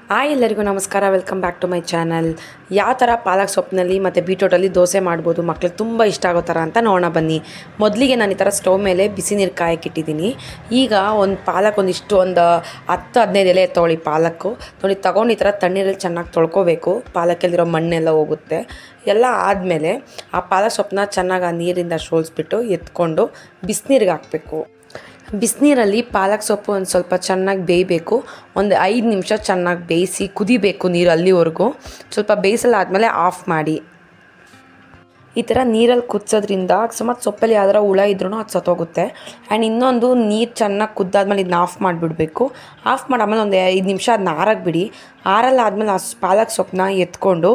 Hi ಎಲ್ಲರಿಗೂ ನಮಸ್ಕಾರ, welcome back to my channel. ಯಾವ ಥರ ಪಾಲಕ್ ಸೊಪ್ಪಿನಲ್ಲಿ ಮತ್ತು ಬೀಟ್ರೋಟಲ್ಲಿ ದೋಸೆ ಮಾಡ್ಬೋದು ಮಕ್ಳಿಗೆ ತುಂಬ ಇಷ್ಟ ಆಗೋ ಥರ ಅಂತ ನೋಡೋಣ ಬನ್ನಿ. ಮೊದಲಿಗೆ ನಾನು ಈ ಥರ ಸ್ಟವ್ ಮೇಲೆ ಬಿಸಿ ನೀರು ಕಾಯಕ್ಕಿಟ್ಟಿದ್ದೀನಿ. ಈಗ ಒಂದು ಪಾಲಕ್ ಒಂದು 10-15 ಎಲೆ ತೊಗೊಳ್ಳಿ. ಪಾಲಕ್ಕು ತೊಗೊಂಡು ಈ ಥರ ತಣ್ಣೀರಲ್ಲಿ ಚೆನ್ನಾಗಿ ತೊಳ್ಕೊಬೇಕು. ಪಾಲಕಲ್ಲಿರೋ ಮಣ್ಣೆಲ್ಲ ಹೋಗುತ್ತೆ. ಎಲ್ಲ ಆದಮೇಲೆ ಆ ಪಾಲಕ್ ಸೊಪ್ಪನ್ನ ಚೆನ್ನಾಗಿ ಆ ನೀರಿಂದ ಸೋಲಿಸ್ಬಿಟ್ಟು ಎತ್ಕೊಂಡು ಬಿಸಿನೀರಿಗೆ ಹಾಕಬೇಕು. ಬಿಸಿನೀರಲ್ಲಿ ಪಾಲಕ್ ಸೊಪ್ಪು ಒಂದು ಸ್ವಲ್ಪ ಚೆನ್ನಾಗಿ ಬೇಯಬೇಕು. ಒಂದು 5 ನಿಮಿಷ ಚೆನ್ನಾಗಿ ಬೇಯಿಸಿ ಕುದಿಬೇಕು ನೀರು ಅಲ್ಲಿವರೆಗೂ. ಸ್ವಲ್ಪ ಬೇಯಿಸಲಾದ್ಮೇಲೆ ಆಫ್ ಮಾಡಿ. ಈ ಥರ ನೀರಲ್ಲಿ ಕುದಿಸೋದ್ರಿಂದ ಅಕಸ್ಮಾತ್ ಸೊಪ್ಪಲ್ಲಿ ಯಾವ್ದಾರ ಹುಳ ಇದ್ರೂ ಅದು ಸತ್ತೋಗುತ್ತೆ. ಆ್ಯಂಡ್ ಇನ್ನೊಂದು ನೀರು ಚೆನ್ನಾಗಿ ಕುದ್ದಾದ್ಮೇಲೆ ಇದನ್ನ ಆಫ್ ಮಾಡಿಬಿಡಬೇಕು. ಆಫ್ ಮಾಡಾದ್ಮೇಲೆ ಒಂದು 5 ನಿಮಿಷ ಅದನ್ನ ಆರಕ್ಕೆ ಬಿಡಿ. ಆರಲ್ಲಾದ್ಮೇಲೆ ಆ ಪಾಲಕ್ ಸೊಪ್ಪನ್ನ ಎತ್ಕೊಂಡು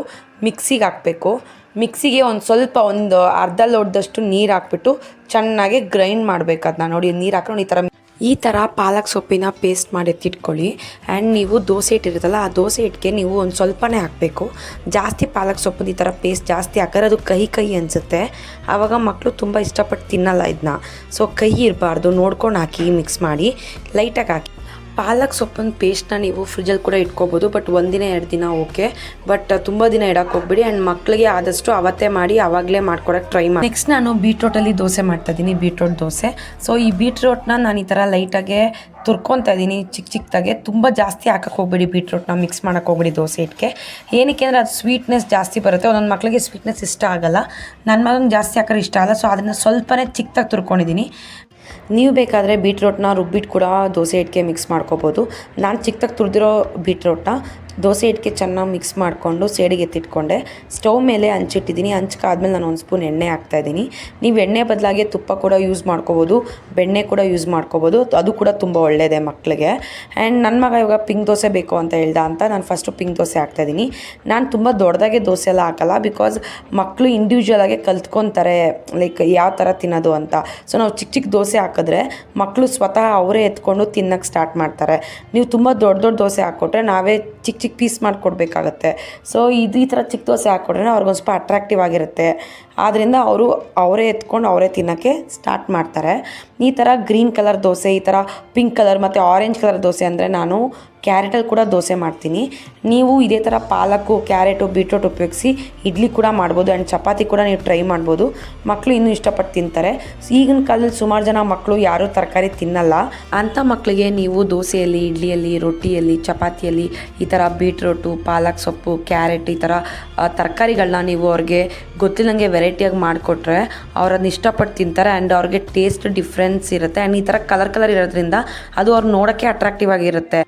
ಮಿಕ್ಸಿಗೆ ಹಾಕಬೇಕು. ಮಿಕ್ಸಿಗೆ ಒಂದು ಅರ್ಧ ಲೋಟದಷ್ಟು ನೀರು ಹಾಕ್ಬಿಟ್ಟು ಚೆನ್ನಾಗಿ ಗ್ರೈಂಡ್ ಮಾಡಬೇಕು. ಅದನ್ನ ನೋಡಿ ನೀರು ಹಾಕೊಂಡು ಈ ಥರ ಪಾಲಕ್ ಸೊಪ್ಪಿನ ಪೇಸ್ಟ್ ಮಾಡಿ ಎತ್ತಿಟ್ಕೊಳ್ಳಿ. ಆ್ಯಂಡ್ ನೀವು ದೋಸೆ ಇಟ್ಟಿರುತ್ತಲ್ಲ, ಆ ದೋಸೆ ಇಟ್ಟಿಗೆ ನೀವು ಒಂದು ಸ್ವಲ್ಪನೇ ಹಾಕಬೇಕು. ಜಾಸ್ತಿ ಪಾಲಕ್ ಸೊಪ್ಪು ಈ ಥರ ಪೇಸ್ಟ್ ಜಾಸ್ತಿ ಹಾಕಿದ್ರೆ ಅದು ಕಹಿ ಅನಿಸುತ್ತೆ. ಆವಾಗ ಮಕ್ಕಳು ತುಂಬ ಇಷ್ಟಪಟ್ಟು ತಿನ್ನಲ್ಲ ಇದನ್ನ. ಸೊ ಕಹಿ ಇರಬಾರ್ದು, ನೋಡ್ಕೊಂಡು ಹಾಕಿ, ಮಿಕ್ಸ್ ಮಾಡಿ ಲೈಟಾಗಿ ಹಾಕಿ. ಪಾಲಕ್ ಸೊಪ್ಪಿನ ಪೇಸ್ಟ್ನ ನೀವು ಫ್ರಿಜ್ಜಲ್ಲಿ ಕೂಡ ಇಟ್ಕೋಬೋದು. ಬಟ್ 1 ದಿನ 2 ದಿನ ಓಕೆ. ಬಟ್ ತುಂಬ ದಿನ ಇಡಕ್ಕೆ ಹೋಗ್ಬಿಡಿ. ಆ್ಯಂಡ್ ಮಕ್ಕಳಿಗೆ ಆದಷ್ಟು ಅವತ್ತೇ ಮಾಡಿ ಆವಾಗಲೇ ಮಾಡ್ಕೊಡೋಕ್ಕೆ ಟ್ರೈ ಮಾಡಿ. ನೆಕ್ಸ್ಟ್ ನಾನು ಬೀಟ್ರೋಟಲ್ಲಿ ದೋಸೆ ಮಾಡ್ತಾಯಿದ್ದೀನಿ, ಬೀಟ್ರೋಟ್ ದೋಸೆ. ಸೊ ಈ ಬೀಟ್ರೋಟ್ನ ನಾನು ಈ ಥರ ಲೈಟಾಗೆ ತುರ್ಕೊತಾ ಇದ್ದೀನಿ ಚಿಕ್ಕದಾಗೆ. ತುಂಬ ಜಾಸ್ತಿ ಹಾಕಕ್ಕೆ ಹೋಗ್ಬೇಡಿ, ಬೀಟ್ರೋಟ್ನ ಮಿಕ್ಸ್ ಮಾಡೋಕ್ಕೆ ಹೋಗ್ಬೇಡಿ ದೋಸೆ ಹಿಟ್ಟಿಗೆ. ಏನಕ್ಕೆ ಅಂದರೆ ಅದು ಸ್ವೀಟ್ನೆಸ್ ಜಾಸ್ತಿ ಬರುತ್ತೆ. ಒಂದೊಂದು ಮಕ್ಕಳಿಗೆ ಸ್ವೀಟ್ನೆಸ್ ಇಷ್ಟ ಆಗೋಲ್ಲ. ನನ್ನ ಮಗನಿಗೆ ಜಾಸ್ತಿ ಹಾಕೋರು ಇಷ್ಟ ಆಗಲ್ಲ. ಸೊ ಅದನ್ನು ಸ್ವಲ್ಪನೇ ಚಿಕ್ಕದಾಗಿ ತುರ್ಕೊಂಡಿದ್ದೀನಿ. ನೀವು ಬೇಕಾದರೆ ಬೀಟ್ರೋಟ್ನ ರುಬ್ಬಿಟ್ಟು ಕೂಡ ದೋಸೆ ಹಿಟ್ಟಿಗೆ ಮಿಕ್ಸ್ ಮಾಡ್ಕೋಬೋದು. ನಾನು ಚಿಕ್ಕದಾಗಿ ತುರಿದಿರೋ ಬೀಟ್ರೋಟ್ನ ದೋಸೆ ಹಿಟ್ಟಿಗೆ ಚೆನ್ನಾಗಿ ಮಿಕ್ಸ್ ಮಾಡಿಕೊಂಡು ಸೈಡಿಗೆ ಎತ್ತಿಟ್ಕೊಂಡೆ. ಸ್ಟವ್ ಮೇಲೆ ಹಂಚಿಟ್ಟಿದ್ದೀನಿ. ಹಂಚ್ಕಾದ್ಮೇಲೆ ನಾನು 1 ಸ್ಪೂನ್ ಎಣ್ಣೆ ಹಾಕ್ತಾಯಿದ್ದೀನಿ. ನೀವು ಎಣ್ಣೆ ಬದಲಾಗಿ ತುಪ್ಪ ಕೂಡ ಯೂಸ್ ಮಾಡ್ಕೋಬೋದು, ಬೆಣ್ಣೆ ಕೂಡ ಯೂಸ್ ಮಾಡ್ಕೋಬೋದು. ಅದು ಕೂಡ ತುಂಬ ಒಳ್ಳೆಯದೇ ಮಕ್ಕಳಿಗೆ. ಆ್ಯಂಡ್ ನನ್ನ ಮಗ ಇವಾಗ ಪಿಂಕ್ ದೋಸೆ ಬೇಕು ಅಂತ ಹೇಳ್ದ ಅಂತ ನಾನು ಫಸ್ಟು ಪಿಂಕ್ ದೋಸೆ ಹಾಕ್ತಾಯಿದ್ದೀನಿ. ನಾನು ತುಂಬ ದೊಡ್ಡದಾಗೆ ದೋಸೆ ಎಲ್ಲ ಹಾಕಲ್ಲ, ಬಿಕಾಸ್ ಮಕ್ಕಳು ಇಂಡಿವಿಜುವಲಾಗೆ ಕಲ್ತ್ಕೊತಾರೆ ಲೈಕ್ ಯಾವ ಥರ ತಿನ್ನೋದು ಅಂತ. ಸೊ ನಾವು ಚಿಕ್ಕ ದೋಸೆ ಹಾಕಿದ್ರೆ ಮಕ್ಕಳು ಸ್ವತಃ ಅವರೇ ಎತ್ಕೊಂಡು ತಿನ್ನೋಕ್ಕೆ ಸ್ಟಾರ್ಟ್ ಮಾಡ್ತಾರೆ. ನೀವು ತುಂಬ ದೊಡ್ಡ ದೋಸೆ ಹಾಕ್ಕೊಟ್ರೆ ನಾವೇ ಚಿಕ್ಕ ಪೀಸ್ ಮಾಡಿಕೊಡ್ಬೇಕಾಗತ್ತೆ. ಸೊ ಈ ಥರ ಚಿಕ್ಕ ದೋಸೆ ಹಾಕ್ಕೊಟ್ರೆ ಅವ್ರಿಗೊಂದು ಸ್ವಲ್ಪ ಅಟ್ರಾಕ್ಟಿವ್ ಆಗಿರುತ್ತೆ. ಆದ್ದರಿಂದ ಅವರೇ ಎತ್ಕೊಂಡು ಅವರೇ ತಿನ್ನೋಕ್ಕೆ ಸ್ಟಾರ್ಟ್ ಮಾಡ್ತಾರೆ. ಈ ಥರ ಗ್ರೀನ್ ಕಲರ್ ದೋಸೆ, ಈ ಥರ ಪಿಂಕ್ ಕಲರ್ ಮತ್ತು ಆರೆಂಜ್ ಕಲರ್ ದೋಸೆ ಅಂದರೆ ನಾನು ಕ್ಯಾರೆಟಲ್ಲಿ ಕೂಡ ದೋಸೆ ಮಾಡ್ತೀನಿ. ನೀವು ಇದೇ ಥರ ಪಾಲಕ್ಕು, ಕ್ಯಾರೆಟು, ಬೀಟ್ರೋಟ್ ಉಪಯೋಗಿಸಿ ಇಡ್ಲಿ ಕೂಡ ಮಾಡ್ಬೋದು. ಆ್ಯಂಡ್ ಚಪಾತಿ ಕೂಡ ನೀವು ಟ್ರೈ ಮಾಡ್ಬೋದು. ಮಕ್ಕಳು ಇನ್ನೂ ಇಷ್ಟಪಟ್ಟು ತಿಂತಾರೆ. ಈಗಿನ ಕಾಲದಲ್ಲಿ ಸುಮಾರು ಜನ ಮಕ್ಕಳು ಯಾರೂ ತರಕಾರಿ ತಿನ್ನಲ್ಲ. ಅಂಥ ಮಕ್ಕಳಿಗೆ ನೀವು ದೋಸೆಯಲ್ಲಿ, ಇಡ್ಲಿಯಲ್ಲಿ, ರೊಟ್ಟಿಯಲ್ಲಿ, ಚಪಾತಿಯಲ್ಲಿ ಈ ಥರ ಬೀಟ್ರೋಟು, ಪಾಲಕ್ ಸೊಪ್ಪು, ಕ್ಯಾರೆಟ್ ಈ ಥರ ತರಕಾರಿಗಳನ್ನ ನೀವು ಅವ್ರಿಗೆ ಗೊತ್ತಿಲ್ಲಂಗೆ ವೆರೈಟಿಯಾಗಿ ಮಾಡಿಕೊಟ್ರೆ ಅವ್ರು ಅದನ್ನ ಇಷ್ಟಪಟ್ಟು ತಿಂತಾರೆ. ಆ್ಯಂಡ್ ಅವ್ರಿಗೆ ಟೇಸ್ಟ್ ಡಿಫ್ರೆನ್ಸ್ ಇರುತ್ತೆ. ಆ್ಯಂಡ್ ಈ ಥರ ಕಲರ್ ಇರೋದ್ರಿಂದ ಅದು ಅವ್ರು ನೋಡೋಕ್ಕೆ ಅಟ್ರಾಕ್ಟಿವ್ ಆಗಿರುತ್ತೆ.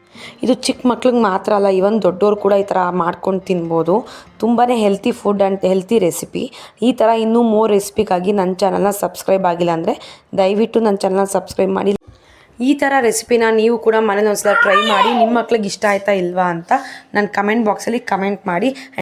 ಇದು ಚಿಕ್ಕ ಮಕ್ಳಿಗೆ ಮಾತ್ರ ಅಲ್ಲ, ಈವನ್ ದೊಡ್ಡವ್ರು ಕೂಡ ಈ ಥರ ಮಾಡ್ಕೊಂಡು ತಿನ್ಬೋದು. ತುಂಬಾ healthy food and healthy recipe. ಈ ಥರ ಇನ್ನೂ ಮೋರ್ ರೆಸಿಪಿಗಾಗಿ ನನ್ನ ಚಾನಲ್ನ ಸಬ್ಸ್ಕ್ರೈಬ್ ಆಗಿಲ್ಲ ಅಂದರೆ ದಯವಿಟ್ಟು ನನ್ನ ಚಾನಲ್ನ ಸಬ್ಸ್ಕ್ರೈಬ್ ಮಾಡಿ. ಈ ಥರ ರೆಸಿಪಿನ ನೀವು ಕೂಡ ಮನೇಲಿ ಒಂದ್ಸಲ ಟ್ರೈ ಮಾಡಿ. ನಿಮ್ಮ ಮಕ್ಳಿಗೆ ಇಷ್ಟ ಆಯ್ತಾ ಇಲ್ವಾ ಅಂತ ನನ್ನ ಕಮೆಂಟ್ ಬಾಕ್ಸಲ್ಲಿ ಕಮೆಂಟ್ ಮಾಡಿ.